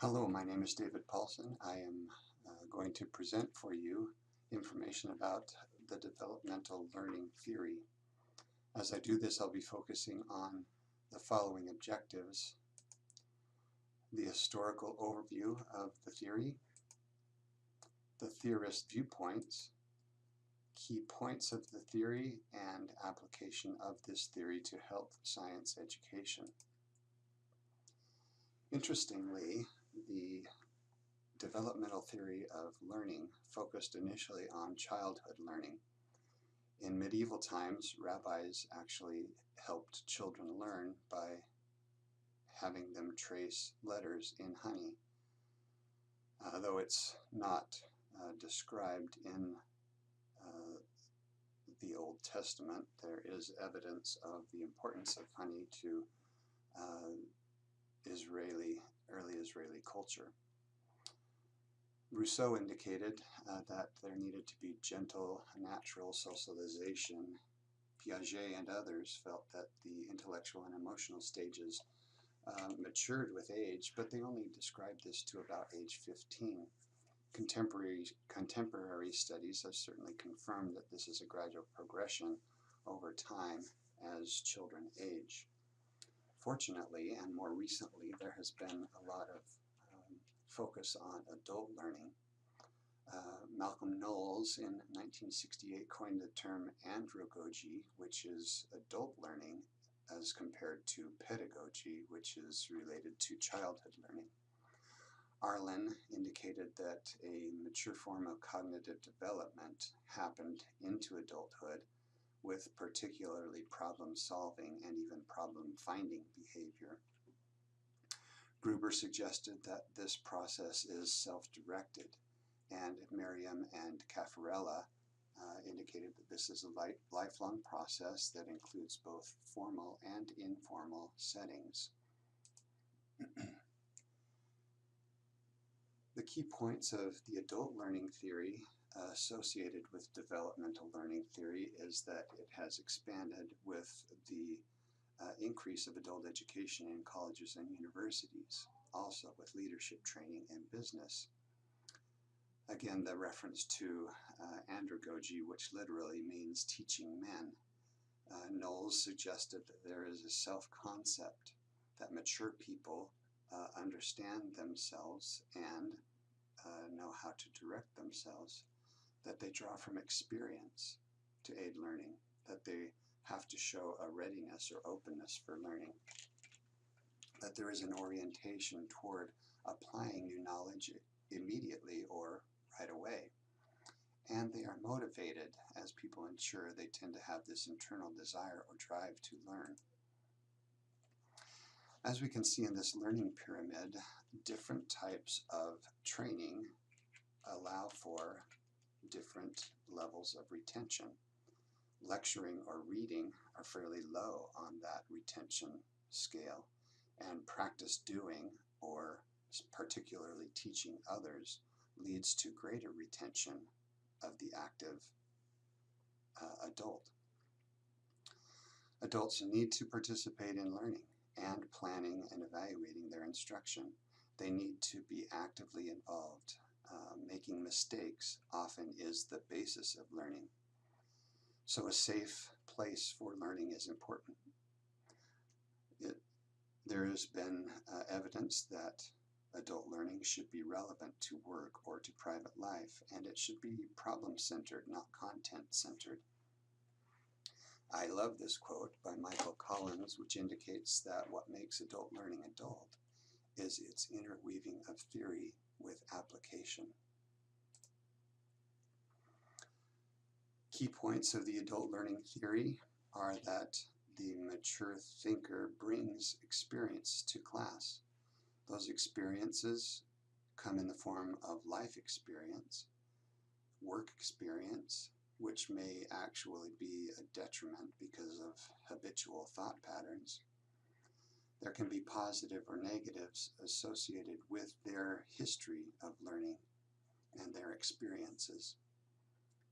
Hello, my name is David Paulson. I am going to present for you information about the developmental learning theory. As I do this, I'll be focusing on the following objectives: the historical overview of the theory, the theorist viewpoints, key points of the theory, and application of this theory to health science education. Interestingly, the developmental theory of learning focused initially on childhood learning. In medieval times, rabbis actually helped children learn by having them trace letters in honey. Though it's not described in the Old Testament, there is evidence of the importance of honey to early Israeli culture. Rousseau indicated that there needed to be gentle, natural socialization. Piaget and others felt that the intellectual and emotional stages matured with age, but they only described this to about age 15. Contemporary studies have certainly confirmed that this is a gradual progression over time as children age. Fortunately, and more recently, there has been a lot of focus on adult learning. Malcolm Knowles in 1968 coined the term andragogy, which is adult learning, as compared to pedagogy, which is related to childhood learning. Arlen indicated that a mature form of cognitive development happened into adulthood with particularly problem-solving and even problem-finding behavior. Gruber suggested that this process is self-directed, and Merriam and Caffarella indicated that this is a lifelong process that includes both formal and informal settings. The key points of the adult learning theory associated with developmental learning theory is that it has expanded with the increase of adult education in colleges and universities, also with leadership training in business. Again, the reference to andragogy, which literally means teaching men. Knowles suggested that there is a self-concept that mature people understand themselves and know how to direct themselves, that they draw from experience to aid learning, that they have to show a readiness or openness for learning, that there is an orientation toward applying new knowledge immediately or right away, and they are motivated. As people mature, they tend to have this internal desire or drive to learn. As we can see in this learning pyramid, different types of training allow for different levels of retention. Lecturing or reading are fairly low on that retention scale, and practice doing, or particularly teaching others, leads to greater retention of the active adult. Adults need to participate in learning and planning and evaluating their instruction. They need to be actively involved. Making mistakes often is the basis of learning. So a safe place for learning is important. There has been evidence that adult learning should be relevant to work or to private life, and it should be problem-centered, not content-centered. I love this quote by Michael Collins, which indicates that what makes adult learning adult is its interweaving of theory with application. Key points of the adult learning theory are that the mature thinker brings experience to class. Those experiences come in the form of life experience, work experience, which may actually be a detriment because of habitual thought patterns. There can be positive or negatives associated with their history of learning and their experiences.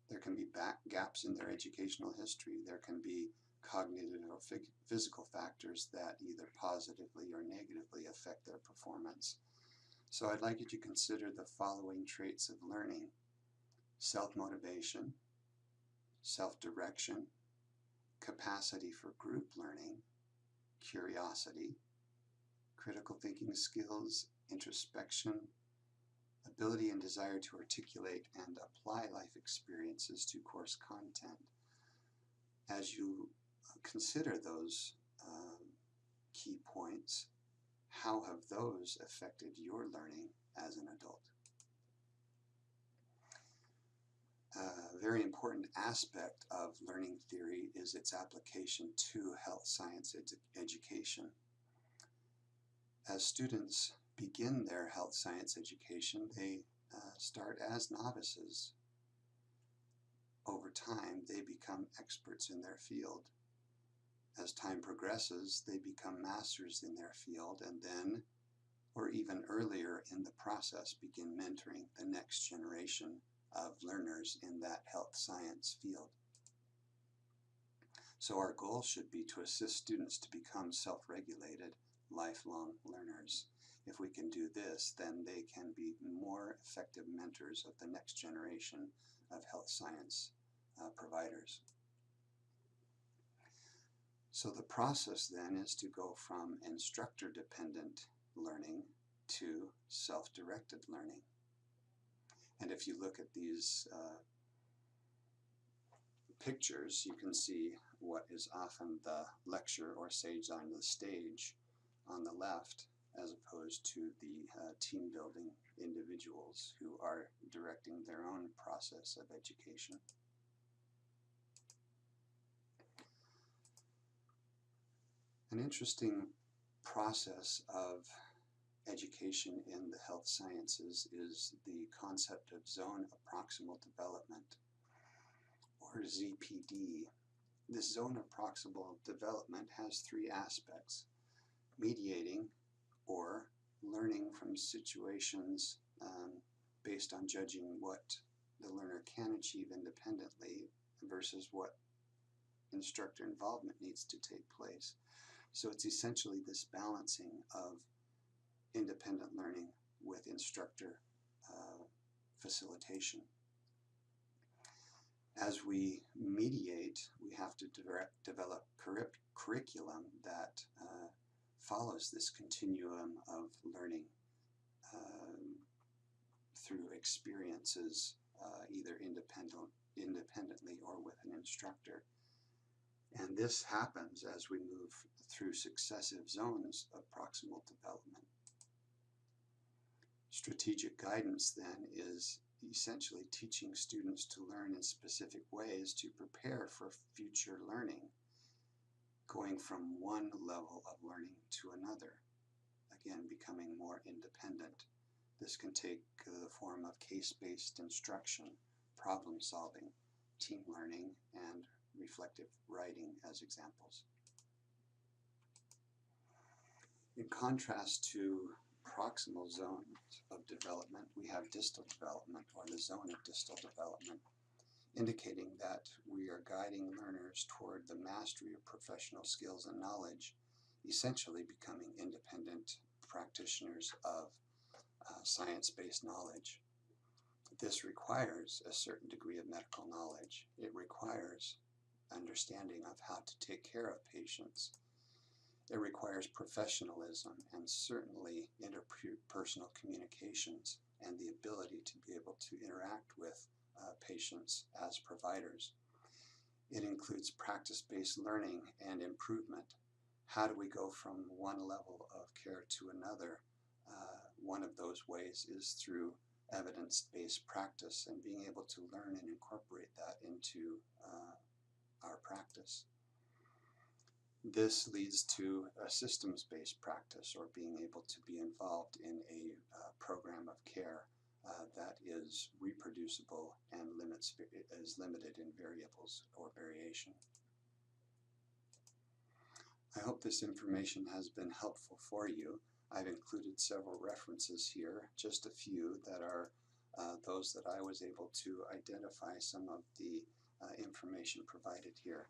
There can be gaps in their educational history. There can be cognitive or physical factors that either positively or negatively affect their performance. So I'd like you to consider the following traits of learning: self-motivation, self-direction, capacity for group learning, curiosity, critical thinking skills, introspection, ability and desire to articulate and apply life experiences to course content. As you consider those key points, how have those affected your learning as an adult? A very important aspect of learning theory is its application to health science education. As students begin their health science education, they start as novices. Over time, they become experts in their field. As time progresses, they become masters in their field, and then, or even earlier in the process, begin mentoring the next generation of learners in that health science field. So our goal should be to assist students to become self-regulated, lifelong learners. If we can do this, then they can be more effective mentors of the next generation of health science providers. So the process then is to go from instructor-dependent learning to self-directed learning. And if you look at these pictures, you can see what is often the lecture or sage on the stage on the left, as opposed to the team building individuals who are directing their own process of education. An interesting process of education in the health sciences is the concept of zone of proximal development, or ZPD. This zone of proximal development has three aspects: mediating, or learning from situations based on judging what the learner can achieve independently versus what instructor involvement needs to take place. So it's essentially this balancing of independent learning with instructor facilitation. As we mediate, we have to develop curriculum that follows this continuum of learning through experiences, either independently or with an instructor. And this happens as we move through successive zones of proximal development. Strategic guidance then is essentially teaching students to learn in specific ways to prepare for future learning, going from one level of learning to another, again becoming more independent. This can take the form of case-based instruction, problem solving, team learning, and reflective writing as examples. In contrast to proximal zones of development, we have distal development, or the zone of distal development, indicating that we are guiding learners toward the mastery of professional skills and knowledge, essentially becoming independent practitioners of science-based knowledge. This requires a certain degree of medical knowledge. It requires understanding of how to take care of patients. It requires professionalism and certainly interpersonal communications and the ability to be able to interact with patients as providers. It includes practice-based learning and improvement. How do we go from one level of care to another? One of those ways is through evidence-based practice and being able to learn and incorporate that into our practice. This leads to a systems-based practice, or being able to be involved in a program of care that is reproducible and is limited in variables or variation. I hope this information has been helpful for you. I've included several references here, just a few that are those that I was able to identify some of the information provided here.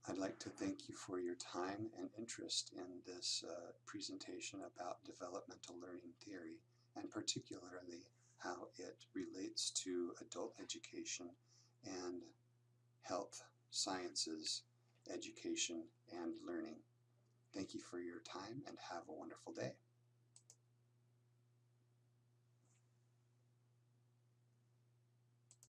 I'd like to thank you for your time and interest in this presentation about developmental learning theory, and particularly how it relates to adult education and health sciences education and learning. Thank you for your time and have a wonderful day.